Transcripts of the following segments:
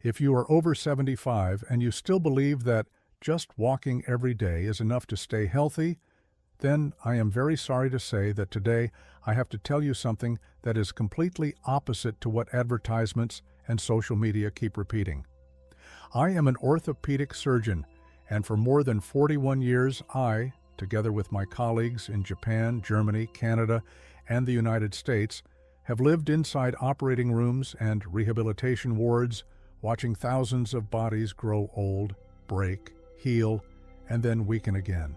If you are over 75 and you still believe that just walking every day is enough to stay healthy, then I am very sorry to say that today I have to tell you something that is completely opposite to what advertisements and social media keep repeating. I am an orthopedic surgeon, and for more than 41 years I, together with my colleagues in Japan, Germany, Canada, and the United States, have lived inside operating rooms and rehabilitation wards, watching thousands of bodies grow old, break, heal, and then weaken again.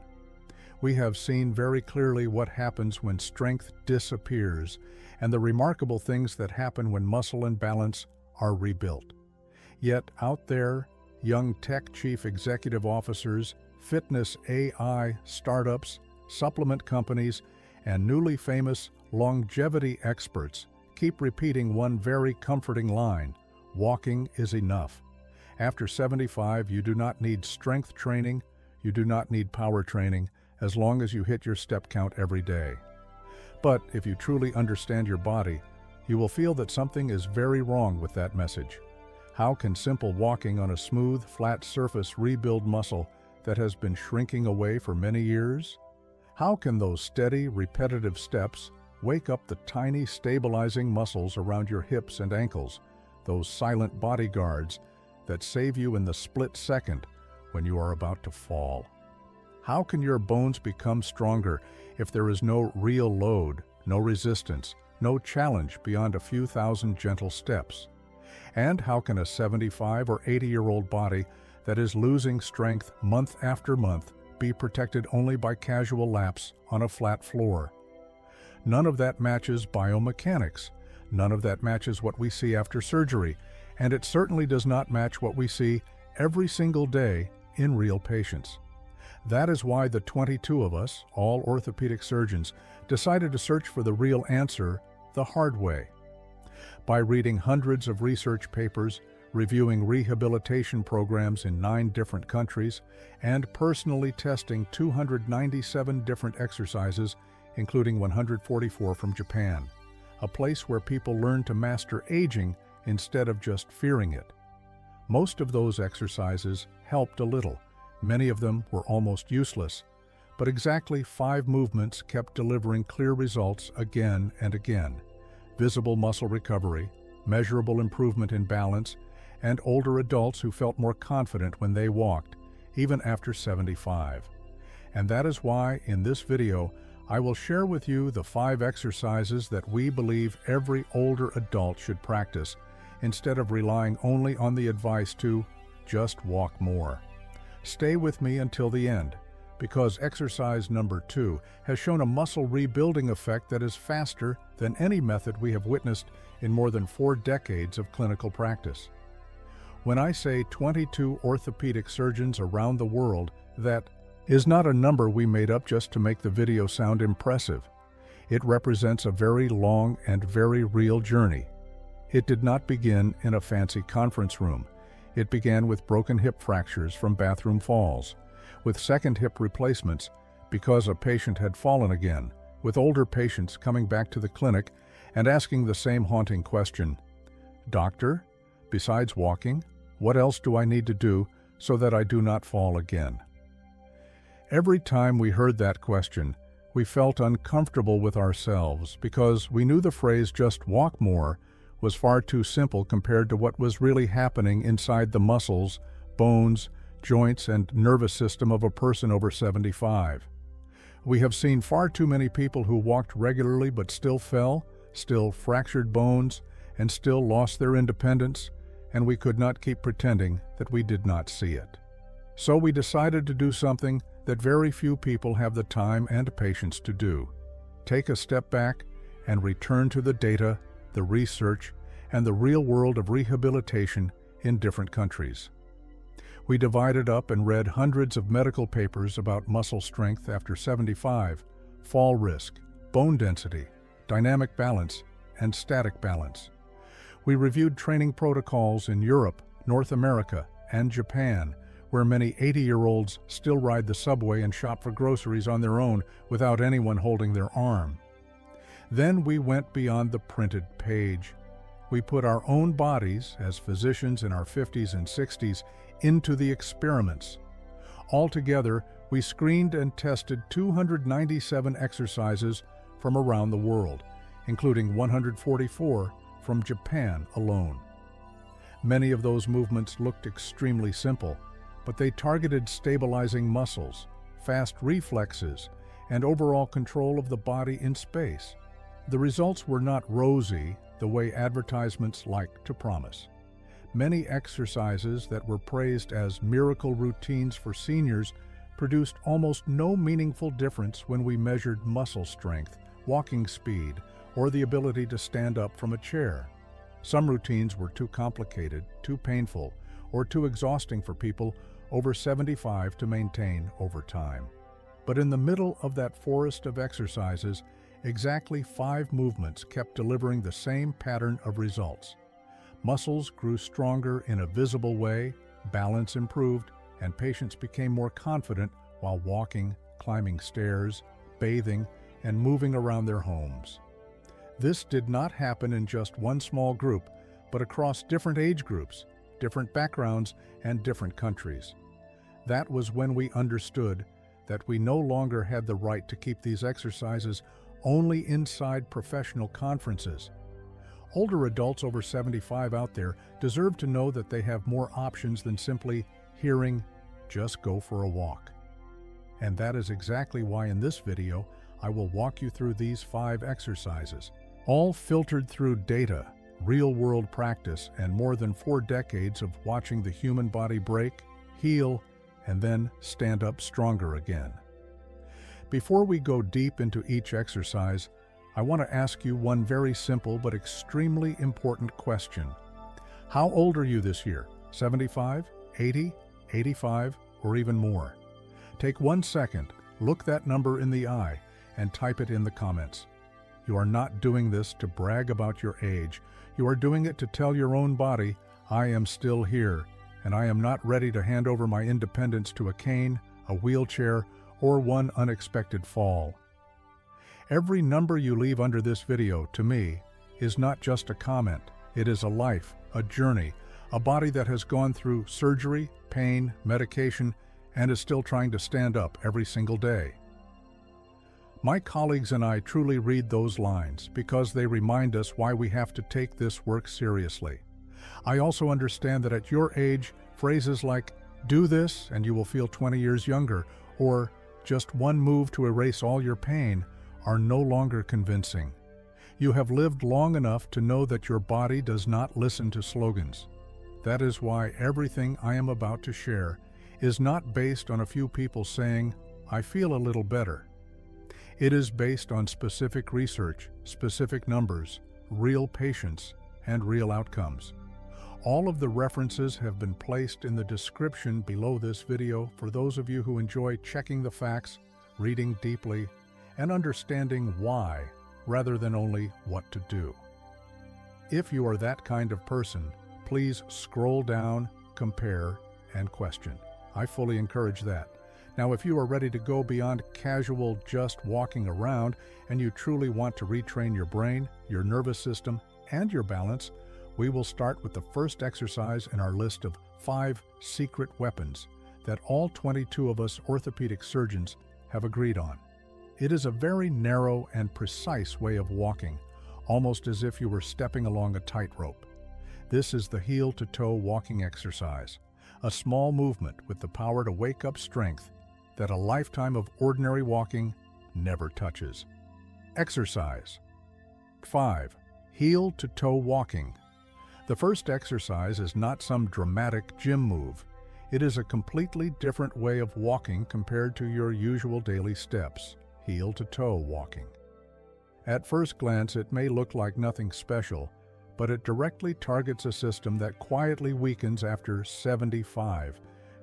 We have seen very clearly what happens when strength disappears and the remarkable things that happen when muscle and balance are rebuilt. Yet out there, young tech chief executive officers, fitness AI startups, supplement companies, and newly famous longevity experts keep repeating one very comforting line: walking is enough. After 75, you do not need strength training, you do not need power training, as long as you hit your step count every day. But if you truly understand your body, you will feel that something is very wrong with that message. How can simple walking on a smooth, flat surface rebuild muscle that has been shrinking away for many years? How can those steady, repetitive steps wake up the tiny, stabilizing muscles around your hips and ankles, those silent bodyguards that save you in the split second when you are about to fall? How can your bones become stronger if there is no real load, no resistance, no challenge beyond a few thousand gentle steps? And how can a 75 or 80-year-old body that is losing strength month after month be protected only by casual laps on a flat floor? None of that matches biomechanics. None of that matches what we see after surgery, and it certainly does not match what we see every single day in real patients. That is why the 22 of us, all orthopedic surgeons, decided to search for the real answer the hard way. By reading hundreds of research papers, reviewing rehabilitation programs in 9 different countries, and personally testing 297 different exercises, including 144 from Japan, a place where people learn to master aging instead of just fearing it. Most of those exercises helped a little. Many of them were almost useless, but exactly 5 movements kept delivering clear results again and again: visible muscle recovery, measurable improvement in balance, and older adults who felt more confident when they walked, even after 75. And that is why, in this video, I will share with you the 5 exercises that we believe every older adult should practice, instead of relying only on the advice to just walk more. Stay with me until the end, because exercise number 2 has shown a muscle rebuilding effect that is faster than any method we have witnessed in more than 4 decades of clinical practice. When I say 22 orthopedic surgeons around the world, that is not a number we made up just to make the video sound impressive. It represents a very long and very real journey. It did not begin in a fancy conference room. It began with broken hip fractures from bathroom falls, with second hip replacements because a patient had fallen again, with older patients coming back to the clinic and asking the same haunting question: "Doctor, besides walking, what else do I need to do so that I do not fall again?" Every time we heard that question, we felt uncomfortable with ourselves because we knew the phrase "just walk more" was far too simple compared to what was really happening inside the muscles, bones, joints, and nervous system of a person over 75. We have seen far too many people who walked regularly but still fell, still fractured bones, and still lost their independence, and we could not keep pretending that we did not see it. So we decided to do something that very few people have the time and patience to do: take a step back and return to the data, the research, and the real world of rehabilitation in different countries. We divided up and read hundreds of medical papers about muscle strength after 75, fall risk, bone density, dynamic balance, and static balance. We reviewed training protocols in Europe, North America, and Japan, where many 80-year-olds still ride the subway and shop for groceries on their own without anyone holding their arm. Then we went beyond the printed page. We put our own bodies, as physicians in our 50s and 60s, into the experiments. Altogether, we screened and tested 297 exercises from around the world, including 144 from Japan alone. Many of those movements looked extremely simple, but they targeted stabilizing muscles, fast reflexes, and overall control of the body in space. The results were not rosy the way advertisements like to promise. Many exercises that were praised as miracle routines for seniors produced almost no meaningful difference when we measured muscle strength, walking speed, or the ability to stand up from a chair. Some routines were too complicated, too painful, or too exhausting for people over 75 to maintain over time. But in the middle of that forest of exercises, exactly 5 movements kept delivering the same pattern of results. Muscles grew stronger in a visible way, balance improved, and patients became more confident while walking, climbing stairs, bathing, and moving around their homes. This did not happen in just one small group, but across different age groups, different backgrounds, and different countries. That was when we understood that we no longer had the right to keep these exercises only inside professional conferences. Older adults over 75 out there deserve to know that they have more options than simply hearing, "Just go for a walk." And that is exactly why in this video, I will walk you through these 5 exercises, all filtered through data, real-world practice, and more than 4 decades of watching the human body break, heal, and then stand up stronger again. Before we go deep into each exercise, I want to ask you one very simple but extremely important question. How old are you this year? 75, 80, 85, or even more? Take 1 second, look that number in the eye, and type it in the comments. You are not doing this to brag about your age. You are doing it to tell your own body, "I am still here, and I am not ready to hand over my independence to a cane, a wheelchair, or one unexpected fall." Every number you leave under this video, to me, is not just a comment. It is a life, a journey, a body that has gone through surgery, pain, medication, and is still trying to stand up every single day. My colleagues and I truly read those lines because they remind us why we have to take this work seriously. I also understand that at your age, phrases like, "Do this and you will feel 20 years younger," or "just one move to erase all your pain," are no longer convincing. You have lived long enough to know that your body does not listen to slogans. That is why everything I am about to share is not based on a few people saying, "I feel a little better." It is based on specific research, specific numbers, real patients, and real outcomes. All of the references have been placed in the description below this video for those of you who enjoy checking the facts, reading deeply, and understanding why, rather than only what to do. If you are that kind of person, please scroll down, compare, and question. I fully encourage that. Now, if you are ready to go beyond casual just walking around and you truly want to retrain your brain, your nervous system, and your balance, we will start with the first exercise in our list of 5 secret weapons that all 22 of us orthopedic surgeons have agreed on. It is a very narrow and precise way of walking, almost as if you were stepping along a tightrope. This is the heel-to-toe walking exercise, a small movement with the power to wake up strength that a lifetime of ordinary walking never touches. Exercise 5. Heel-to-toe walking. The first exercise is not some dramatic gym move. It is a completely different way of walking compared to your usual daily steps, heel-to-toe walking. At first glance, it may look like nothing special, but it directly targets a system that quietly weakens after 75,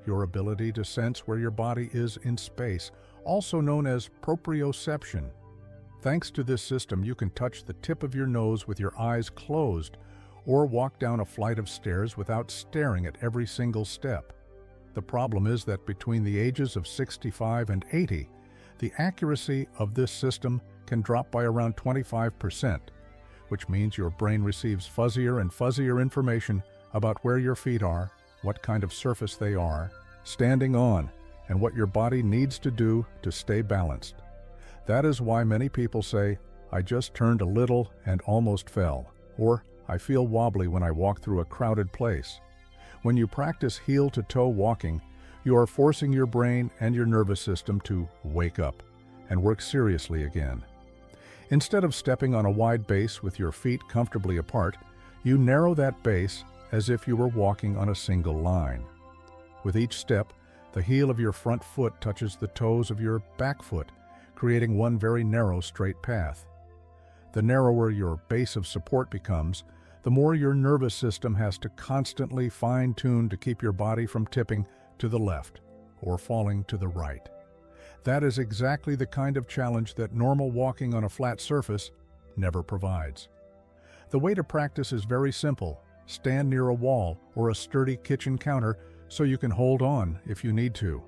your ability to sense where your body is in space, also known as proprioception. Thanks to this system, you can touch the tip of your nose with your eyes closed, or walk down a flight of stairs without staring at every single step. The problem is that between the ages of 65 and 80, the accuracy of this system can drop by around 25%, which means your brain receives fuzzier and fuzzier information about where your feet are, what kind of surface they are, standing on, and what your body needs to do to stay balanced. That is why many people say, "I just turned a little and almost fell," or "I feel wobbly when I walk through a crowded place." When you practice heel-to-toe walking, you are forcing your brain and your nervous system to wake up and work seriously again. Instead of stepping on a wide base with your feet comfortably apart, you narrow that base as if you were walking on a single line. With each step, the heel of your front foot touches the toes of your back foot, creating one very narrow straight path. The narrower your base of support becomes, the more your nervous system has to constantly fine-tune to keep your body from tipping to the left or falling to the right. That is exactly the kind of challenge that normal walking on a flat surface never provides. The way to practice is very simple. Stand near a wall or a sturdy kitchen counter so you can hold on if you need to.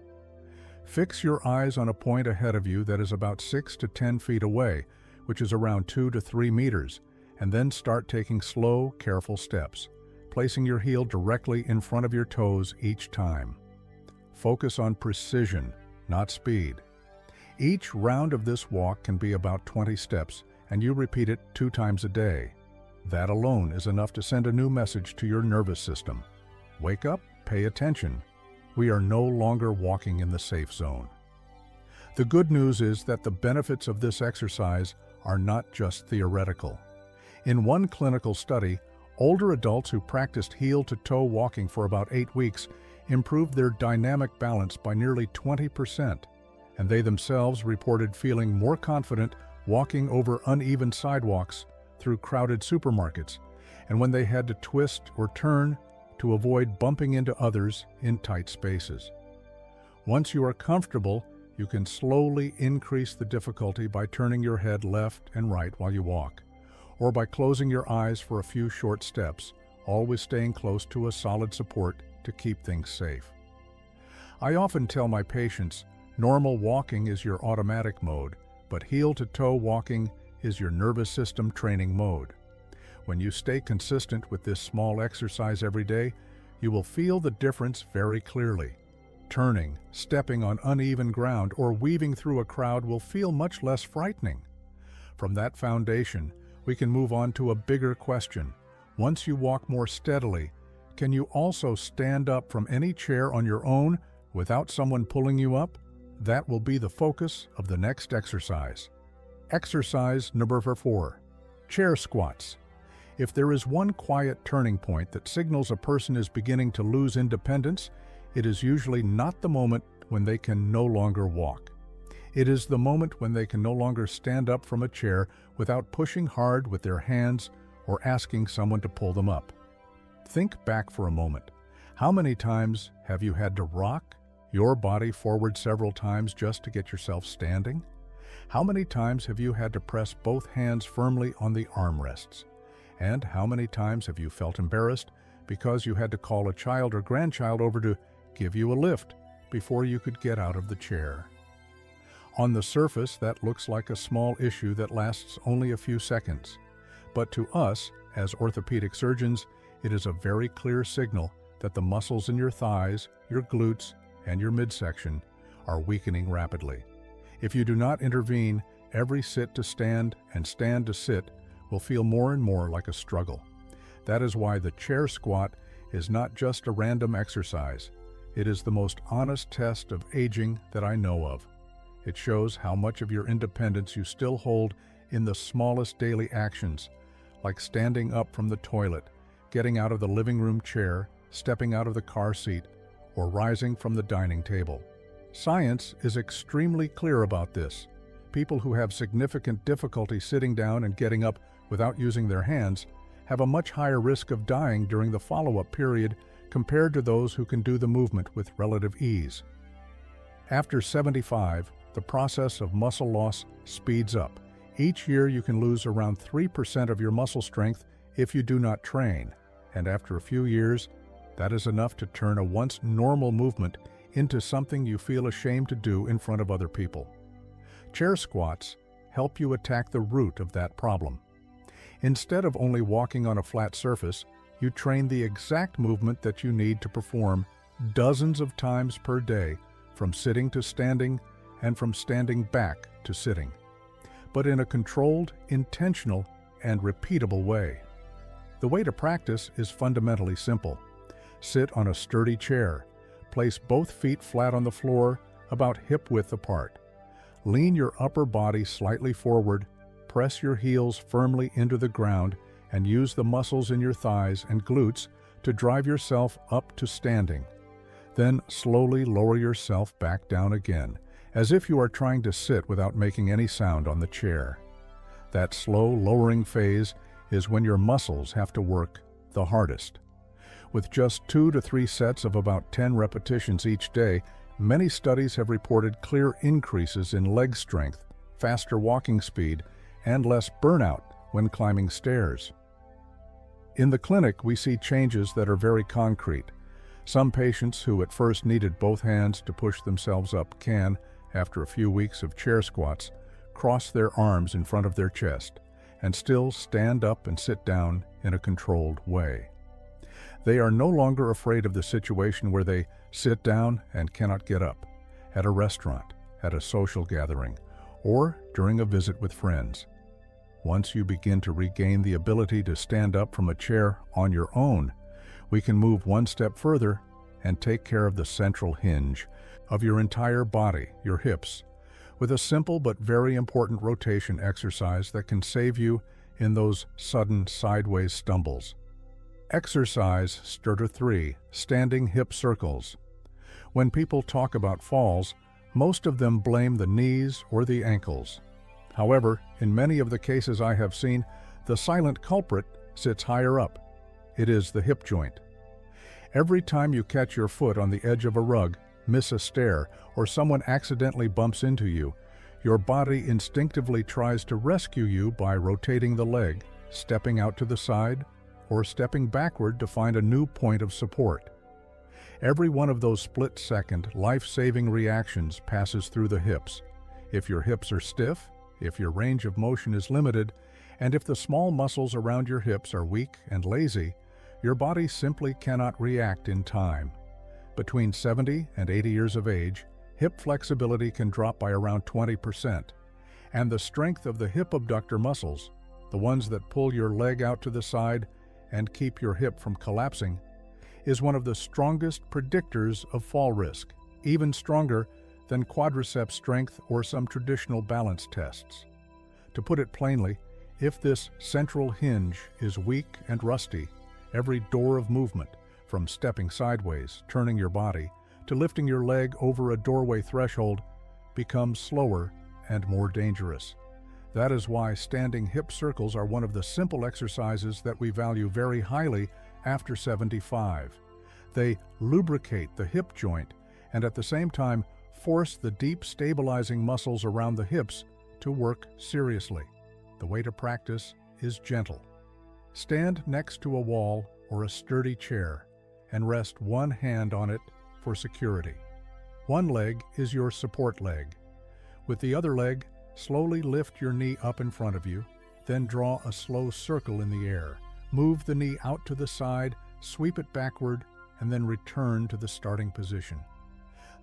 Fix your eyes on a point ahead of you that is about 6 to 10 feet away, which is around 2 to 3 meters, and then start taking slow, careful steps, placing your heel directly in front of your toes each time. Focus on precision, not speed. Each round of this walk can be about 20 steps, and you repeat it 2 times a day. That alone is enough to send a new message to your nervous system. Wake up, pay attention. We are no longer walking in the safe zone. The good news is that the benefits of this exercise are not just theoretical. In one clinical study, older adults who practiced heel-to-toe walking for about 8 weeks improved their dynamic balance by nearly 20%, and they themselves reported feeling more confident walking over uneven sidewalks through crowded supermarkets, and when they had to twist or turn to avoid bumping into others in tight spaces. Once you are comfortable, you can slowly increase the difficulty by turning your head left and right while you walk, or by closing your eyes for a few short steps, always staying close to a solid support to keep things safe. I often tell my patients, normal walking is your automatic mode, but heel-to-toe walking is your nervous system training mode. When you stay consistent with this small exercise every day, you will feel the difference very clearly. Turning, stepping on uneven ground, or weaving through a crowd will feel much less frightening. From that foundation, we can move on to a bigger question. Once you walk more steadily, can you also stand up from any chair on your own without someone pulling you up? That will be the focus of the next exercise. Exercise number 4, chair squats. If there is one quiet turning point that signals a person is beginning to lose independence, it is usually not the moment when they can no longer walk. It is the moment when they can no longer stand up from a chair without pushing hard with their hands or asking someone to pull them up. Think back for a moment. How many times have you had to rock your body forward several times just to get yourself standing? How many times have you had to press both hands firmly on the armrests? And how many times have you felt embarrassed because you had to call a child or grandchild over to give you a lift before you could get out of the chair? On the surface, that looks like a small issue that lasts only a few seconds. But to us, as orthopedic surgeons, it is a very clear signal that the muscles in your thighs, your glutes, and your midsection are weakening rapidly. If you do not intervene, every sit to stand and stand to sit will feel more and more like a struggle. That is why the chair squat is not just a random exercise. It is the most honest test of aging that I know of. It shows how much of your independence you still hold in the smallest daily actions, like standing up from the toilet, getting out of the living room chair, stepping out of the car seat, or rising from the dining table. Science is extremely clear about this. People who have significant difficulty sitting down and getting up without using their hands have a much higher risk of dying during the follow-up period compared to those who can do the movement with relative ease. After 75, the process of muscle loss speeds up. Each year you can lose around 3% of your muscle strength if you do not train, and after a few years, that is enough to turn a once normal movement into something you feel ashamed to do in front of other people. Chair squats help you attack the root of that problem. Instead of only walking on a flat surface, you train the exact movement that you need to perform dozens of times per day, from sitting to standing and from standing back to sitting, but in a controlled, intentional, and repeatable way. The way to practice is fundamentally simple. Sit on a sturdy chair. Place both feet flat on the floor, about hip-width apart. Lean your upper body slightly forward, press your heels firmly into the ground, and use the muscles in your thighs and glutes to drive yourself up to standing. Then slowly lower yourself back down again, as if you are trying to sit without making any sound on the chair. That slow lowering phase is when your muscles have to work the hardest. With just 2 to 3 sets of about 10 repetitions each day, many studies have reported clear increases in leg strength, faster walking speed, and less burnout when climbing stairs. In the clinic, we see changes that are very concrete. Some patients who at first needed both hands to push themselves up can, after a few weeks of chair squats, cross their arms in front of their chest and still stand up and sit down in a controlled way. They are no longer afraid of the situation where they sit down and cannot get up, at a restaurant, at a social gathering, or during a visit with friends. Once you begin to regain the ability to stand up from a chair on your own, we can move one step further and take care of the central hinge of your entire body, your hips, with a simple but very important rotation exercise that can save you in those sudden sideways stumbles. Exercise Starter 3, Standing Hip Circles. When people talk about falls, most of them blame the knees or the ankles. However, in many of the cases I have seen, the silent culprit sits higher up. It is the hip joint. Every time you catch your foot on the edge of a rug, miss a stair, or someone accidentally bumps into you, your body instinctively tries to rescue you by rotating the leg, stepping out to the side, or stepping backward to find a new point of support. Every one of those split-second, life-saving reactions passes through the hips. If your hips are stiff, if your range of motion is limited, and if the small muscles around your hips are weak and lazy, your body simply cannot react in time. Between 70 and 80 years of age, hip flexibility can drop by around 20%, and the strength of the hip abductor muscles, the ones that pull your leg out to the side and keep your hip from collapsing, is one of the strongest predictors of fall risk, even stronger than quadriceps strength or some traditional balance tests. To put it plainly, if this central hinge is weak and rusty, every door of movement, from stepping sideways, turning your body, to lifting your leg over a doorway threshold, becomes slower and more dangerous. That is why standing hip circles are one of the simple exercises that we value very highly after 75. They lubricate the hip joint and at the same time force the deep stabilizing muscles around the hips to work seriously. The way to practice is gentle. Stand next to a wall or a sturdy chair and rest one hand on it for security. One leg is your support leg. With the other leg, slowly lift your knee up in front of you, then draw a slow circle in the air. Move the knee out to the side, sweep it backward, and then return to the starting position.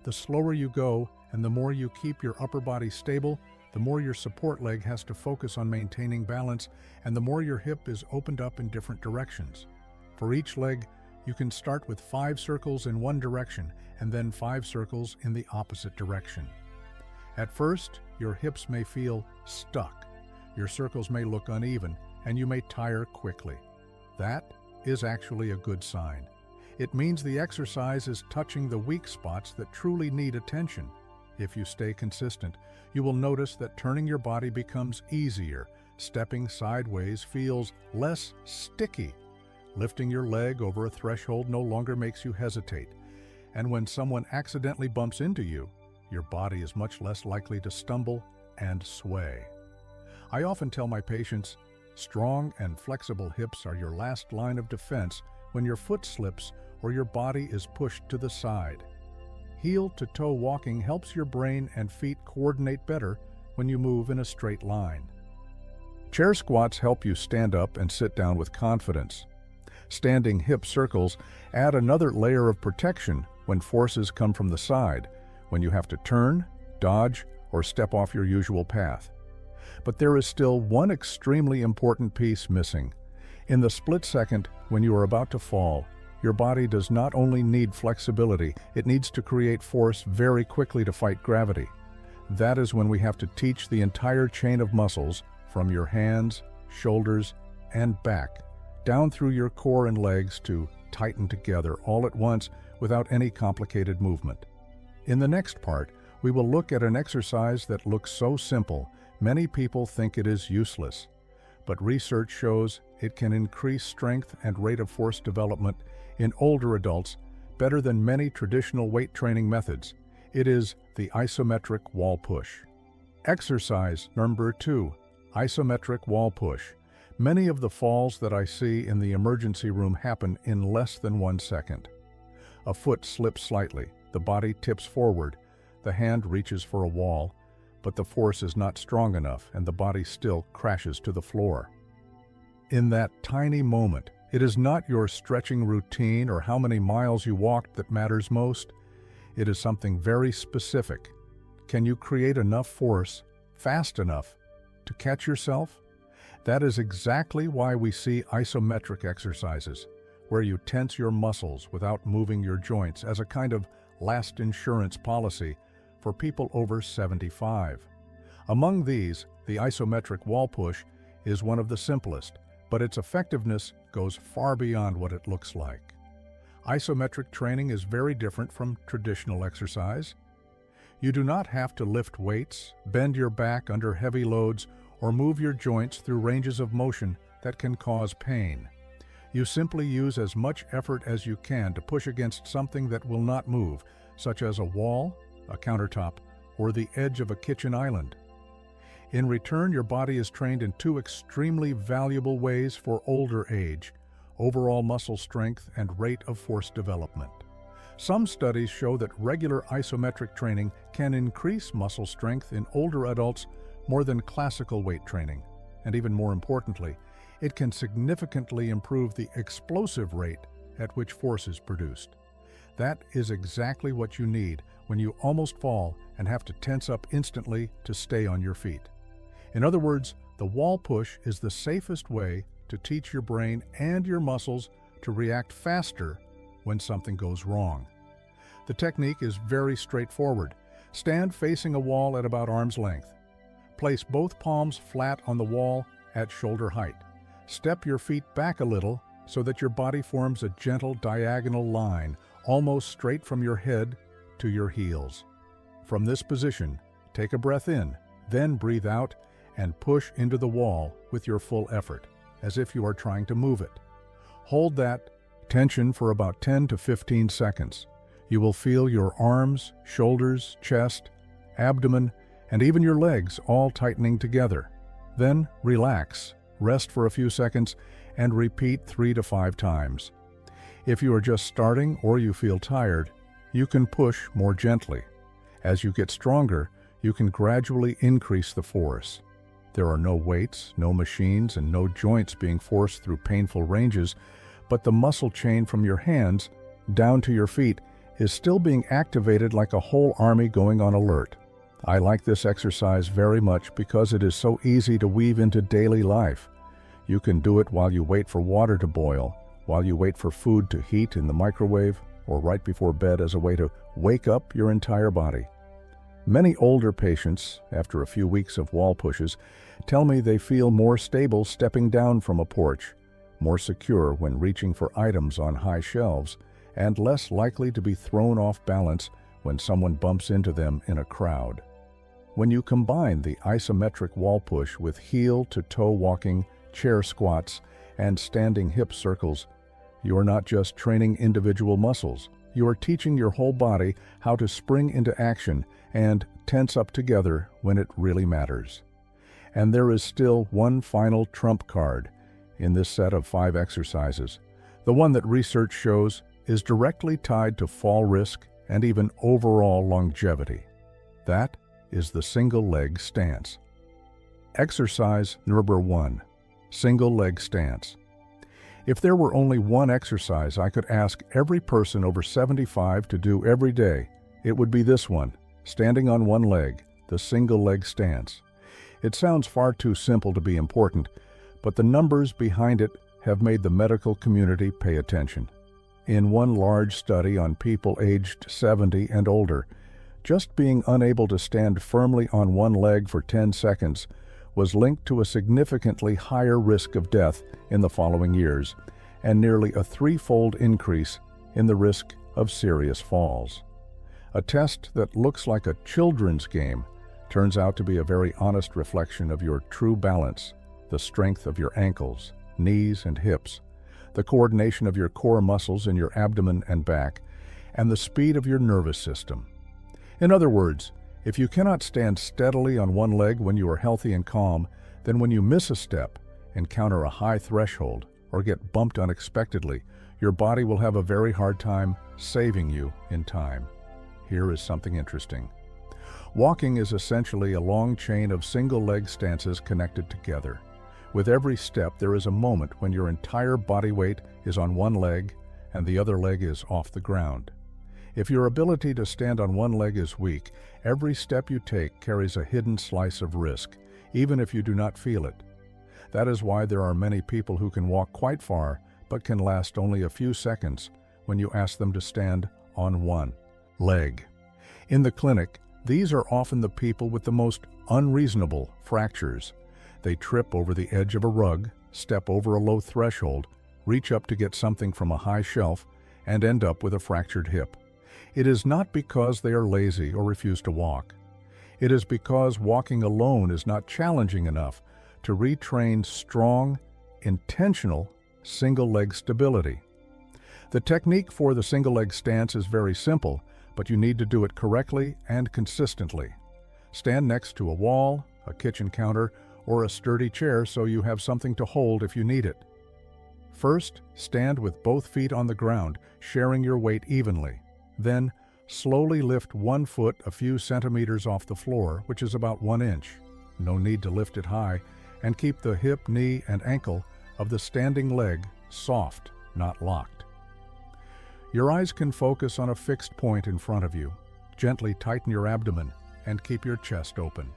The slower you go and the more you keep your upper body stable, the more your support leg has to focus on maintaining balance and the more your hip is opened up in different directions. For each leg, you can start with 5 circles in one direction and then 5 circles in the opposite direction. At first, your hips may feel stuck. Your circles may look uneven and you may tire quickly. That is actually a good sign. It means the exercise is touching the weak spots that truly need attention. If you stay consistent, you will notice that turning your body becomes easier. Stepping sideways feels less sticky. Lifting your leg over a threshold no longer makes you hesitate. And when someone accidentally bumps into you, your body is much less likely to stumble and sway. I often tell my patients, strong and flexible hips are your last line of defense when your foot slips or your body is pushed to the side. Heel-to-toe walking helps your brain and feet coordinate better when you move in a straight line. Chair squats help you stand up and sit down with confidence. Standing hip circles add another layer of protection when forces come from the side, when you have to turn, dodge, or step off your usual path. But there is still one extremely important piece missing. In the split second when you are about to fall, your body does not only need flexibility, it needs to create force very quickly to fight gravity. That is when we have to teach the entire chain of muscles, from your hands, shoulders, and back, down through your core and legs to tighten together all at once without any complicated movement. In the next part, we will look at an exercise that looks so simple, many people think it is useless. But research shows it can increase strength and rate of force development in older adults better than many traditional weight training methods. It is the isometric wall push. Exercise number 2, isometric wall push. Many of the falls that I see in the emergency room happen in less than 1 second. A foot slips slightly, the body tips forward, the hand reaches for a wall, but the force is not strong enough and the body still crashes to the floor. In that tiny moment, it is not your stretching routine or how many miles you walked that matters most. It is something very specific. Can you create enough force, fast enough, to catch yourself? That is exactly why we see isometric exercises, where you tense your muscles without moving your joints as a kind of last insurance policy for people over 75. Among these, the isometric wall push is one of the simplest, but its effectiveness goes far beyond what it looks like. Isometric training is very different from traditional exercise. You do not have to lift weights, bend your back under heavy loads, or move your joints through ranges of motion that can cause pain. You simply use as much effort as you can to push against something that will not move, such as a wall, a countertop, or the edge of a kitchen island. In return, your body is trained in 2 extremely valuable ways for older age: overall muscle strength and rate of force development. Some studies show that regular isometric training can increase muscle strength in older adults more than classical weight training. And even more importantly, it can significantly improve the explosive rate at which force is produced. That is exactly what you need when you almost fall and have to tense up instantly to stay on your feet. In other words, the wall push is the safest way to teach your brain and your muscles to react faster when something goes wrong. The technique is very straightforward. Stand facing a wall at about arm's length. Place both palms flat on the wall at shoulder height. Step your feet back a little so that your body forms a gentle diagonal line, almost straight from your head to your heels. From this position, take a breath in, then breathe out and push into the wall with your full effort, as if you are trying to move it. Hold that tension for about 10 to 15 seconds. You will feel your arms, shoulders, chest, abdomen, and even your legs all tightening together. Then relax, rest for a few seconds, and repeat 3 to 5 times. If you are just starting or you feel tired, you can push more gently. As you get stronger, you can gradually increase the force. There are no weights, no machines, and no joints being forced through painful ranges, but the muscle chain from your hands down to your feet is still being activated like a whole army going on alert. I like this exercise very much because it is so easy to weave into daily life. You can do it while you wait for water to boil, while you wait for food to heat in the microwave, or right before bed as a way to wake up your entire body. Many older patients, after a few weeks of wall pushes, tell me they feel more stable stepping down from a porch, more secure when reaching for items on high shelves, and less likely to be thrown off balance when someone bumps into them in a crowd. When you combine the isometric wall push with heel-to-toe walking, chair squats, and standing hip circles, you are not just training individual muscles. You are teaching your whole body how to spring into action and tense up together when it really matters. And there is still one final trump card in this set of 5 exercises, the one that research shows is directly tied to fall risk and even overall longevity. That is the single leg stance. Exercise number 1, single leg stance. If there were only one exercise I could ask every person over 75 to do every day, it would be this one, standing on one leg, the single leg stance. It sounds far too simple to be important, but the numbers behind it have made the medical community pay attention. In one large study on people aged 70 and older, just being unable to stand firmly on one leg for 10 seconds was linked to a significantly higher risk of death in the following years, and nearly a threefold increase in the risk of serious falls. A test that looks like a children's game turns out to be a very honest reflection of your true balance, the strength of your ankles, knees, and hips, the coordination of your core muscles in your abdomen and back, and the speed of your nervous system. In other words, if you cannot stand steadily on one leg when you are healthy and calm, then when you miss a step, encounter a high threshold, or get bumped unexpectedly, your body will have a very hard time saving you in time. Here is something interesting. Walking is essentially a long chain of single-leg stances connected together. With every step, there is a moment when your entire body weight is on one leg and the other leg is off the ground. If your ability to stand on one leg is weak, every step you take carries a hidden slice of risk, even if you do not feel it. That is why there are many people who can walk quite far, but can last only a few seconds when you ask them to stand on one leg. In the clinic, these are often the people with the most unreasonable fractures. They trip over the edge of a rug, step over a low threshold, reach up to get something from a high shelf, and end up with a fractured hip. It is not because they are lazy or refuse to walk. It is because walking alone is not challenging enough to retrain strong, intentional single-leg stability. The technique for the single-leg stance is very simple, but you need to do it correctly and consistently. Stand next to a wall, a kitchen counter, or a sturdy chair so you have something to hold if you need it. First, stand with both feet on the ground, sharing your weight evenly. Then, slowly lift one foot a few centimeters off the floor, which is about 1 inch. No need to lift it high, and keep the hip, knee, and ankle of the standing leg soft, not locked. Your eyes can focus on a fixed point in front of you. Gently tighten your abdomen and keep your chest open.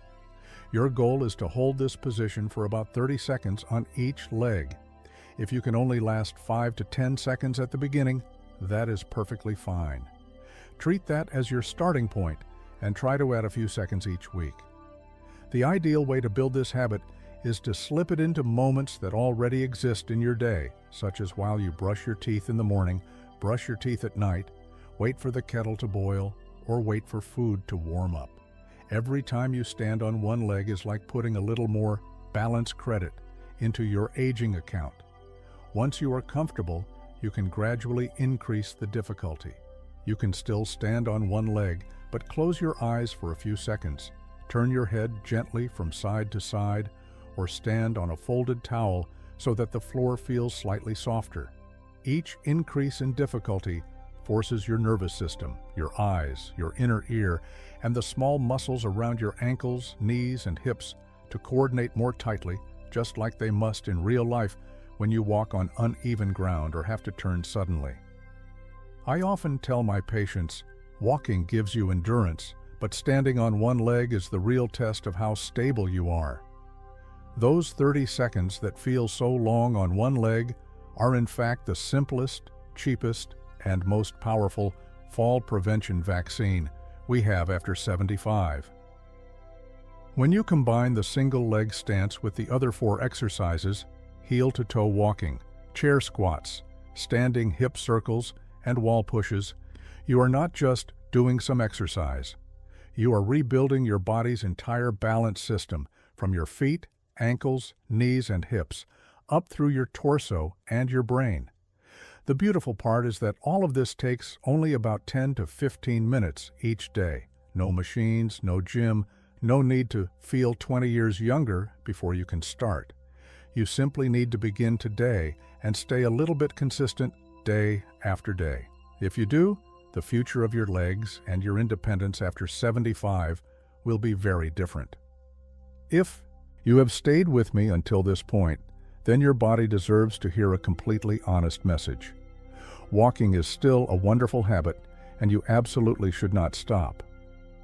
Your goal is to hold this position for about 30 seconds on each leg. If you can only last 5 to 10 seconds at the beginning, that is perfectly fine. Treat that as your starting point and try to add a few seconds each week. The ideal way to build this habit is to slip it into moments that already exist in your day, such as while you brush your teeth in the morning, brush your teeth at night, wait for the kettle to boil, or wait for food to warm up. Every time you stand on one leg is like putting a little more balance credit into your aging account. Once you are comfortable, you can gradually increase the difficulty. You can still stand on one leg, but close your eyes for a few seconds. Turn your head gently from side to side, or stand on a folded towel so that the floor feels slightly softer. Each increase in difficulty forces your nervous system, your eyes, your inner ear, and the small muscles around your ankles, knees, and hips to coordinate more tightly, just like they must in real life when you walk on uneven ground or have to turn suddenly. I often tell my patients, walking gives you endurance, but standing on one leg is the real test of how stable you are. Those 30 seconds that feel so long on one leg are in fact the simplest, cheapest, and most powerful fall prevention vaccine we have after 75. When you combine the single leg stance with the other 4 exercises, heel-to-toe walking, chair squats, standing hip circles, and wall pushes, you are not just doing some exercise. You are rebuilding your body's entire balance system from your feet, ankles, knees, and hips, up through your torso and your brain. The beautiful part is that all of this takes only about 10 to 15 minutes each day. No machines, no gym, no need to feel 20 years younger before you can start. You simply need to begin today and stay a little bit consistent day after day. If you do, the future of your legs and your independence after 75 will be very different. If You have stayed with me until this point, then your body deserves to hear a completely honest message. Walking is still a wonderful habit, and you absolutely should not stop.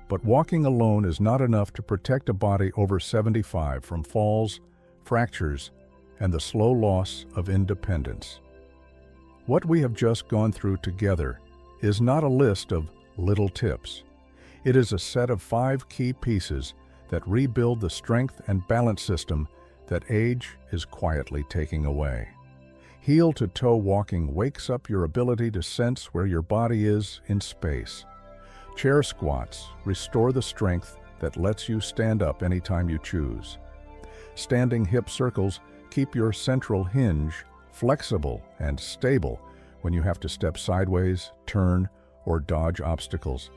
But walking alone is not enough to protect a body over 75 from falls, fractures, and the slow loss of independence. What we have just gone through together is not a list of little tips. It is a set of 5 key pieces that rebuild the strength and balance system that age is quietly taking away. Heel-to-toe walking wakes up your ability to sense where your body is in space. Chair squats restore the strength that lets you stand up anytime you choose. Standing hip circles keep your central hinge flexible and stable when you have to step sideways, turn, or dodge obstacles.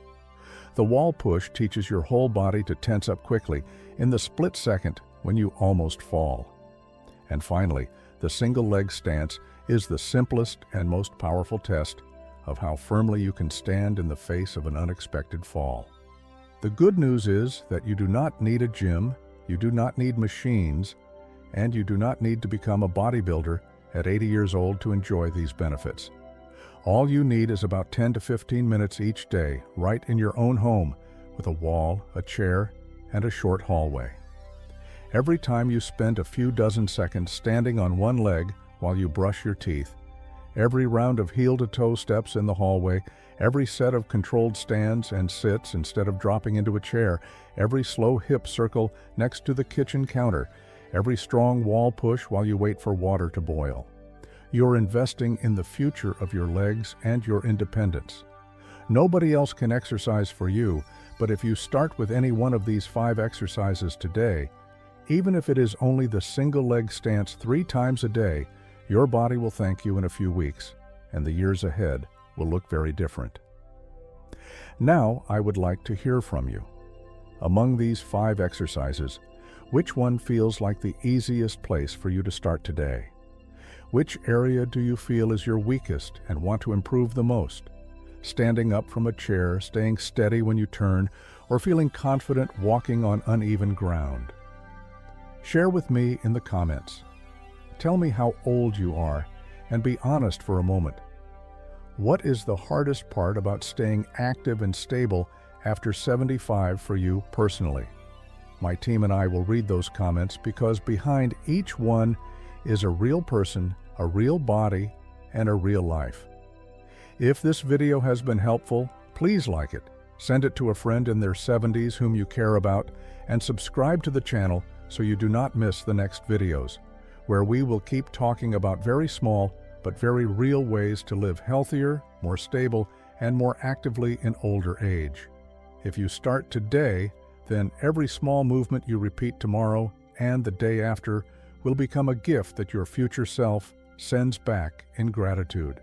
The wall push teaches your whole body to tense up quickly in the split second when you almost fall. And finally, the single leg stance is the simplest and most powerful test of how firmly you can stand in the face of an unexpected fall. The good news is that you do not need a gym, you do not need machines, and you do not need to become a bodybuilder at 80 years old to enjoy these benefits. All you need is about 10 to 15 minutes each day, right in your own home, with a wall, a chair, and a short hallway. Every time you spend a few dozen seconds standing on one leg while you brush your teeth, every round of heel-to-toe steps in the hallway, every set of controlled stands and sits instead of dropping into a chair, every slow hip circle next to the kitchen counter, every strong wall push while you wait for water to boil. You're investing in the future of your legs and your independence. Nobody else can exercise for you, but if you start with any one of these 5 exercises today, even if it is only the single leg stance 3 times a day, your body will thank you in a few weeks, and the years ahead will look very different. Now, I would like to hear from you. Among these 5 exercises, which one feels like the easiest place for you to start today? Which area do you feel is your weakest and want to improve the most? Standing up from a chair, staying steady when you turn, or feeling confident walking on uneven ground? Share with me in the comments. Tell me how old you are, and be honest for a moment. What is the hardest part about staying active and stable after 75 for you personally? My team and I will read those comments because behind each one is a real person, a real body, and a real life. If this video has been helpful, please like it, send it to a friend in their 70s whom you care about, and subscribe to the channel so you do not miss the next videos, where we will keep talking about very small but very real ways to live healthier, more stable, and more actively in older age. If you start today, then every small movement you repeat tomorrow and the day after will become a gift that your future self sends back in gratitude.